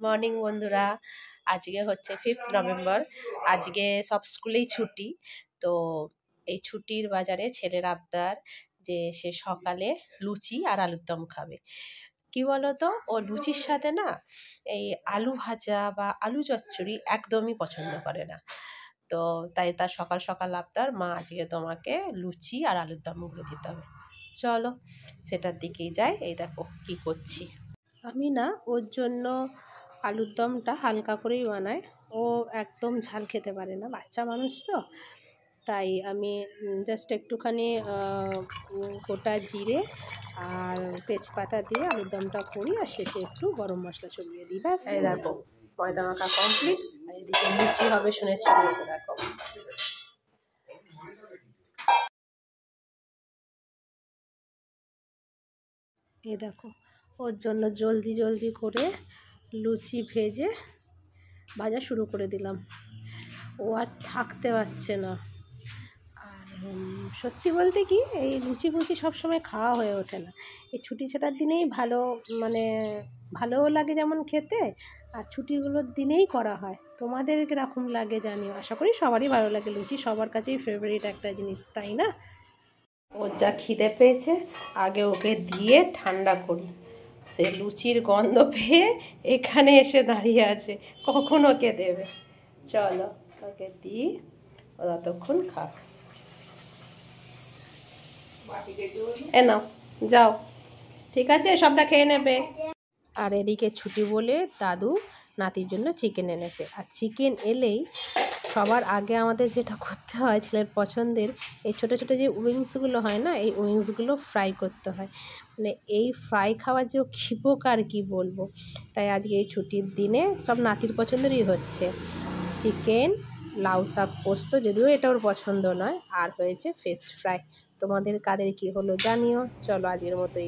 Morning বন্ধুরা, আজকে হচ্ছে 5th নভেম্বর। আজকে সব স্কুলেই ছুটি। তো এই ছুটির বাজারে ছেলের আবদার যে সে সকালে লুচি আর আলুর দম খাবে। কি বলতো, ও লুচির সাথে না এই আলু ভাজা বা আলু চচ্চড়ি একদমই পছন্দ করে না। তো তাই তার সকাল সকাল আবদার, মা আজকে তোমাকে লুচি আর আলুর দম করে দিতে হবে। চলো সেটার দিকেই যাই। এই দেখো কি করছি। আমি না ওর জন্য আলুর দমটা হালকা করেই বানাই। ও একদম ঝাল খেতে পারে না, বাচ্চা মানুষ তো। তাই আমি জাস্ট একটুখানি গোটা জিরে আর তেজপাতা দিয়ে আলুর দমটা করি, আর শেষে একটু গরম মশলা ছড়িয়ে দিই, ব্যাস। এই দেখো ময়দা মাখা কমপ্লিট। আর এদিকে লুচি হবে শুনেছি, দেখো। এই দেখো ওর জন্য জলদি জলদি করে লুচি ভেজে ভাজা শুরু করে দিলাম। ও আর থাকতে পারছে না। আর সত্যি বলতে কি, এই লুচি ফুচি সবসময় খাওয়া হয়ে ওঠে না। এই ছুটি ছাটার দিনেই ভালোও লাগে যেমন খেতে, আর ছুটিগুলোর দিনেই করা হয়। তোমাদের কীরকম লাগে জানিও। আশা করি সবারই ভালো লাগে। লুচি সবার কাছেই ফেভারিট একটা জিনিস, তাই না? ওর যা খিদে পেয়েছে, আগে ওকে দিয়ে ঠান্ডা করি। সে লুচির গন্ধ পেয়ে এখানে এসে দাঁড়িয়ে আছে, কখন ওকে দেবে। চলো ওকে দিই, ও ততক্ষণ খাক। এ নাও, যাও, ঠিক আছে, সবটা খেয়ে নেবে। আর এদিকে ছুটি বলে দাদু নাতির জন্য চিকেন এনেছে। আর চিকেন এলেই সবার আগে আমাদের যেটা করতে হয়, ছেলের পছন্দের এই ছোটো ছোটো যে উইংসগুলো হয় না, এই উইংসগুলো ফ্রাই করতে হয়। মানে এই ফ্রাই খাওয়ার যে ক্ষিপক আর কি বলবো। তাই আজকে এই ছুটির দিনে সব নাতির পছন্দেরই হচ্ছে। চিকেন, লাউ শাক পোস্ত, যদিও এটা ওর পছন্দ নয়, আর হয়েছে ফিশ ফ্রাই। তোমাদের কাদের কি হলো জানিও। চলো আজকের মতো